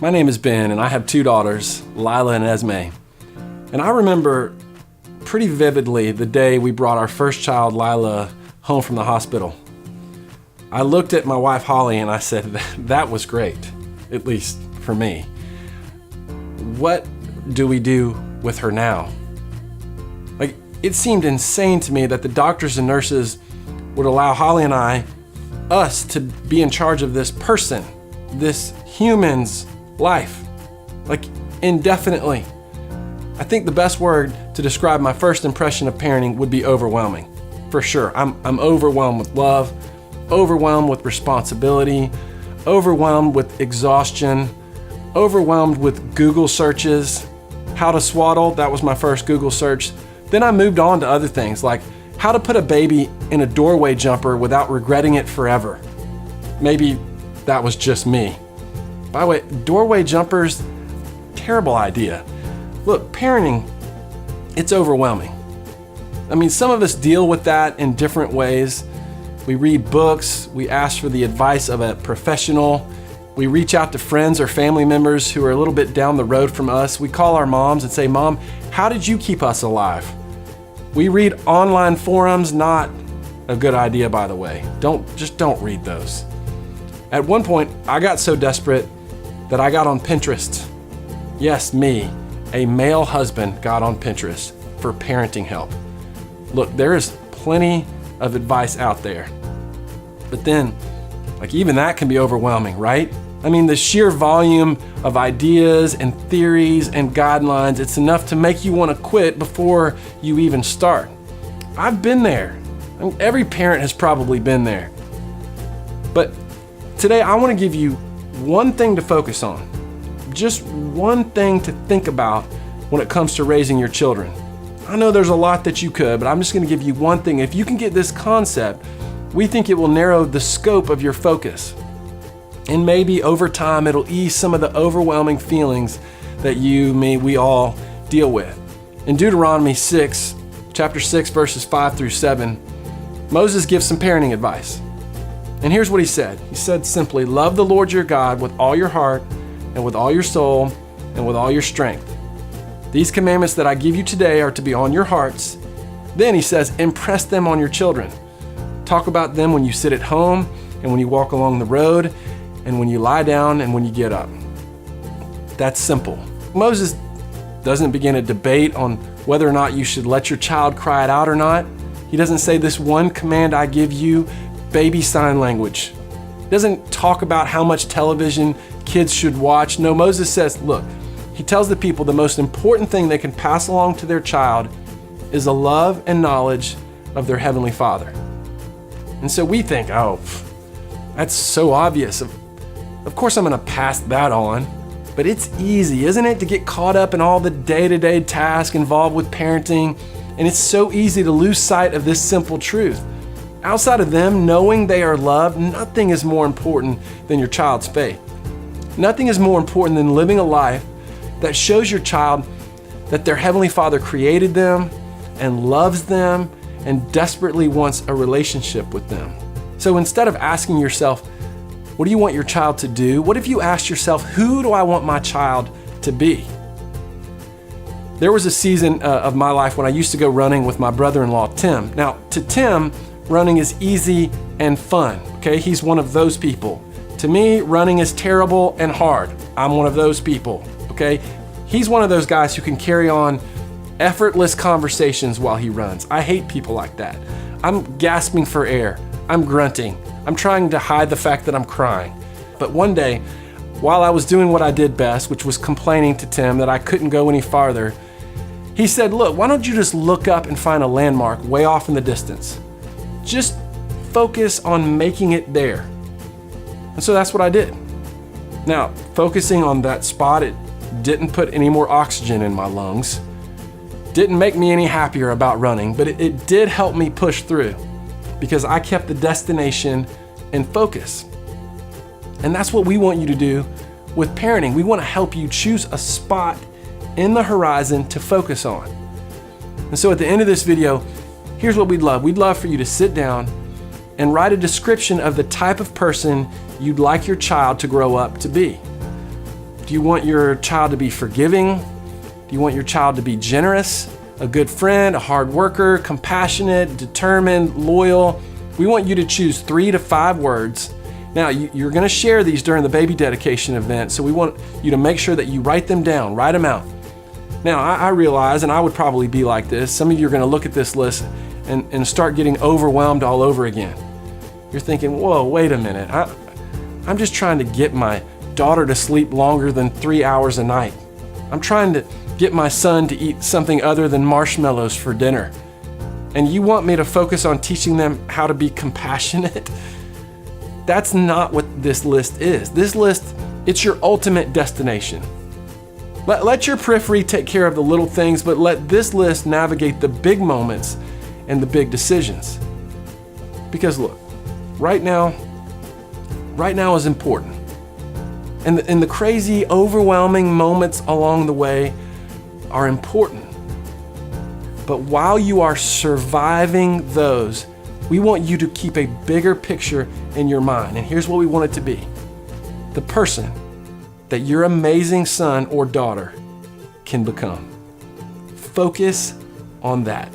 My name is Ben, and I have two daughters, Lila and Esme. And I remember pretty vividly the day we brought our first child, Lila, home from the hospital. I looked at my wife, Holly, and I said, that was great, at least for me. What do we do with her now? Like, it seemed insane to me that the doctors and nurses would allow Holly and us to be in charge of this person, this human's life, like indefinitely. I think the best word to describe my first impression of parenting would be overwhelming, for sure. I'm overwhelmed with love, overwhelmed with responsibility, overwhelmed with exhaustion, overwhelmed with Google searches. How to swaddle, that was my first Google search. Then I moved on to other things like how to put a baby in a doorway jumper without regretting it forever. Maybe that was just me. By the way, doorway jumpers, terrible idea. Look, parenting, it's overwhelming. I mean, some of us deal with that in different ways. We read books, we ask for the advice of a professional, we reach out to friends or family members who are a little bit down the road from us. We call our moms and say, Mom, how did you keep us alive? We read online forums, not a good idea, by the way. Don't read those. At one point, I got so desperate that I got on Pinterest. Yes, me, a male husband, got on Pinterest for parenting help. Look, there is plenty of advice out there. But then, like, even that can be overwhelming, right? I mean, the sheer volume of ideas and theories and guidelines, it's enough to make you want to quit before you even start. I've been there. I mean, every parent has probably been there. But today I want to give you one thing to focus on, just one thing to think about when it comes to raising your children. I know there's a lot that you could, but I'm just going to give you one thing. If you can get this concept, we think it will narrow the scope of your focus. And maybe over time, it'll ease some of the overwhelming feelings that we all deal with. In Deuteronomy 6, chapter 6, verses 5 through 7, Moses gives some parenting advice. And here's what he said. He said simply, love the Lord your God with all your heart and with all your soul and with all your strength. These commandments that I give you today are to be on your hearts. Then he says, impress them on your children. Talk about them when you sit at home and when you walk along the road and when you lie down and when you get up. That's simple. Moses doesn't begin a debate on whether or not you should let your child cry it out or not. He doesn't say this one command I give you, baby sign language. He doesn't talk about how much television kids should watch. No, Moses says, look, he tells the people the most important thing they can pass along to their child is a love and knowledge of their Heavenly Father. And so we think, oh, that's so obvious. Of course I'm going to pass that on. But it's easy, isn't it, to get caught up in all the day-to-day tasks involved with parenting. And it's so easy to lose sight of this simple truth. Outside of them knowing they are loved, nothing is more important than your child's faith. Nothing is more important than living a life that shows your child that their Heavenly Father created them and loves them and desperately wants a relationship with them. So instead of asking yourself, what do you want your child to do? What if you asked yourself, who do I want my child to be? There was a season of my life when I used to go running with my brother-in-law, Tim. Now, to Tim, running is easy and fun, okay? He's one of those people. To me, running is terrible and hard. I'm one of those people, okay? He's one of those guys who can carry on effortless conversations while he runs. I hate people like that. I'm gasping for air. I'm grunting. I'm trying to hide the fact that I'm crying. But one day, while I was doing what I did best, which was complaining to Tim that I couldn't go any farther, he said, look, why don't you just look up and find a landmark way off in the distance? Just focus on making it there. And so that's what I did. Now, focusing on that spot, it didn't put any more oxygen in my lungs. Didn't make me any happier about running, but it did help me push through because I kept the destination in focus. And that's what we want you to do with parenting. We want to help you choose a spot in the horizon to focus on. And so at the end of this video, here's what we'd love. We'd love for you to sit down and write a description of the type of person you'd like your child to grow up to be. Do you want your child to be forgiving? Do you want your child to be generous, a good friend, a hard worker, compassionate, determined, loyal? We want you to choose 3 to 5 words. Now, you're going to share these during the baby dedication event, so we want you to make sure that you write them down, write them out. Now, I realize, and I would probably be like this, some of you are going to look at this list and start getting overwhelmed all over again. You're thinking, whoa, wait a minute. I'm just trying to get my daughter to sleep longer than 3 hours a night. I'm trying to get my son to eat something other than marshmallows for dinner. And you want me to focus on teaching them how to be compassionate? That's not what this list is. This list, it's your ultimate destination. Let your periphery take care of the little things, but let this list navigate the big moments and the big decisions. Because look, right now is important. And the crazy, overwhelming moments along the way are important. But while you are surviving those, we want you to keep a bigger picture in your mind. And here's what we want it to be: the person that your amazing son or daughter can become. Focus on that.